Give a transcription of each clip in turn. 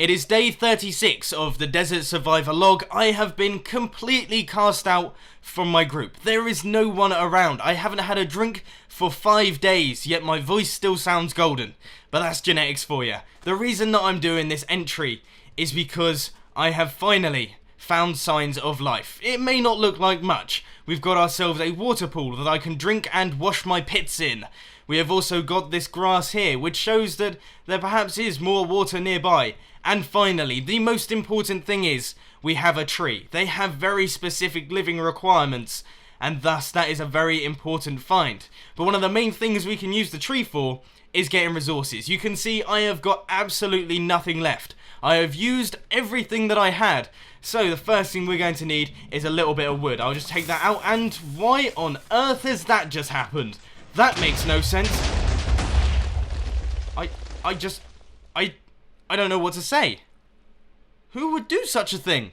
It is day 36 of the Desert Survivor log. I have been completely cast out from my group. There is no one around. I haven't had a drink for 5 days, yet my voice still sounds golden. But that's genetics for you. The reason that I'm doing this entry is because I have finally found signs of life. It may not look like much. We've got ourselves a water pool that I can drink and wash my pits in. We have also got this grass here, which shows that there perhaps is more water nearby. And finally, the most important thing is, we have a tree. They have very specific living requirements, and thus that is a very important find. But one of the main things we can use the tree for is getting resources. You can see I have got absolutely nothing left. I have used everything that I had. So the first thing we're going to need is a little bit of wood. I'll just take that out, and why on earth has that just happened? That makes no sense. I don't know what to say. Who would do such a thing?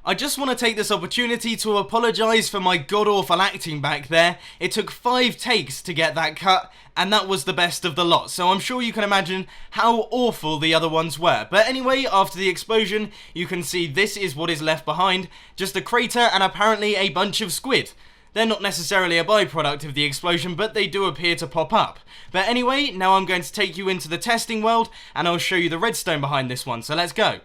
I just want to take this opportunity to apologise for my god-awful acting back there. It took 5 takes to get that cut, and that was the best of the lot, so I'm sure you can imagine how awful the other ones were. But anyway, after the explosion, you can see this is what is left behind. Just a crater and apparently a bunch of squid. They're not necessarily a byproduct of the explosion, but they do appear to pop up. But anyway, now I'm going to take you into the testing world, and I'll show you the redstone behind this one, so let's go.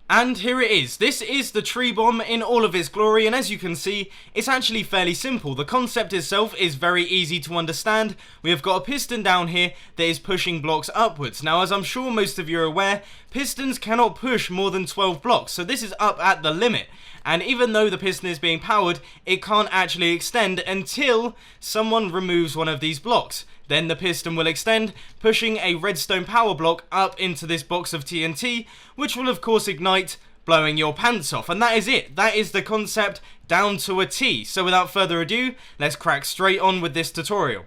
And here it is. This is the tree bomb in all of its glory, and as you can see, it's actually fairly simple. The concept itself is very easy to understand. We have got a piston down here that is pushing blocks upwards. Now, as I'm sure most of you are aware, pistons cannot push more than 12 blocks, so this is up at the limit. And even though the piston is being powered, it can't actually extend until someone removes one of these blocks. Then the piston will extend, pushing a redstone power block up into this box of TNT, which will of course ignite, blowing your pants off. And that is it. That is the concept down to a T. So without further ado, let's crack straight on with this tutorial.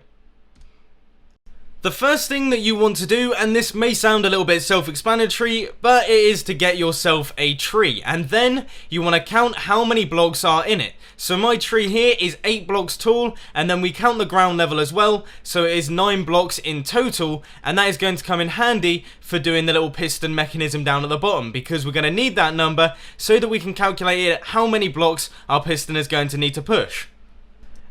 The first thing that you want to do, and this may sound a little bit self-explanatory, but it is to get yourself a tree, and then you want to count how many blocks are in it. So my tree here is 8 blocks tall, and then we count the ground level as well, so it is 9 blocks in total, and that is going to come in handy for doing the little piston mechanism down at the bottom, because we're going to need that number so that we can calculate how many blocks our piston is going to need to push.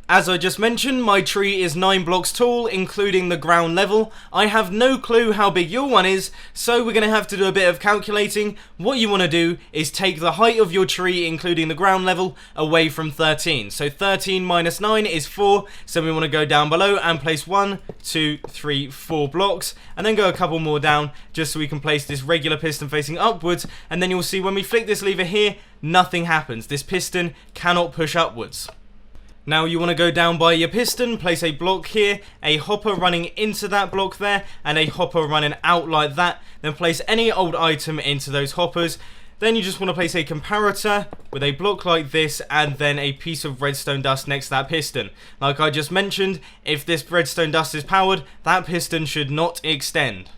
As I just mentioned, my tree is 9 blocks tall, including the ground level. I have no clue how big your one is, so we're going to have to do a bit of calculating. What you want to do is take the height of your tree, including the ground level, away from 13. So 13 minus 9 is 4, so we want to go down below and place 1, 2, 3, 4 blocks, and then go a couple more down, just so we can place this regular piston facing upwards, and then you'll see when we flick this lever here, nothing happens. This piston cannot push upwards. Now you want to go down by your piston, place a block here, a hopper running into that block there, and a hopper running out like that. Then place any old item into those hoppers. Then you just want to place a comparator with a block like this, and then a piece of redstone dust next to that piston. Like I just mentioned, if this redstone dust is powered, that piston should not extend.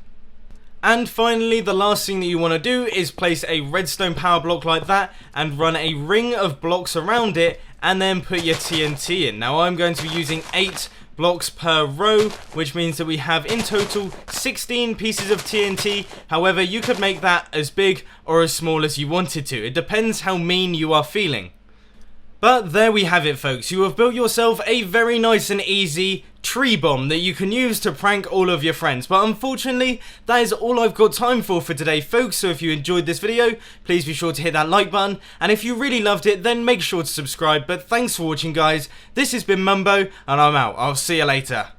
And finally, the last thing that you want to do is place a redstone power block like that and run a ring of blocks around it, and then put your TNT in. Now I'm going to be using 8 blocks per row, which means that we have in total 16 pieces of TNT. However, you could make that as big or as small as you wanted to. It depends how mean you are feeling. But there we have it, folks. You have built yourself a very nice and easy tree bomb that you can use to prank all of your friends. But unfortunately, that is all I've got time for today, folks. So if you enjoyed this video, please be sure to hit that like button. And if you really loved it, then make sure to subscribe. But thanks for watching, guys. This has been Mumbo, and I'm out. I'll see you later.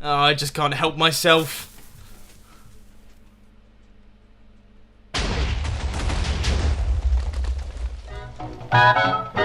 Oh, I just can't help myself. Bye.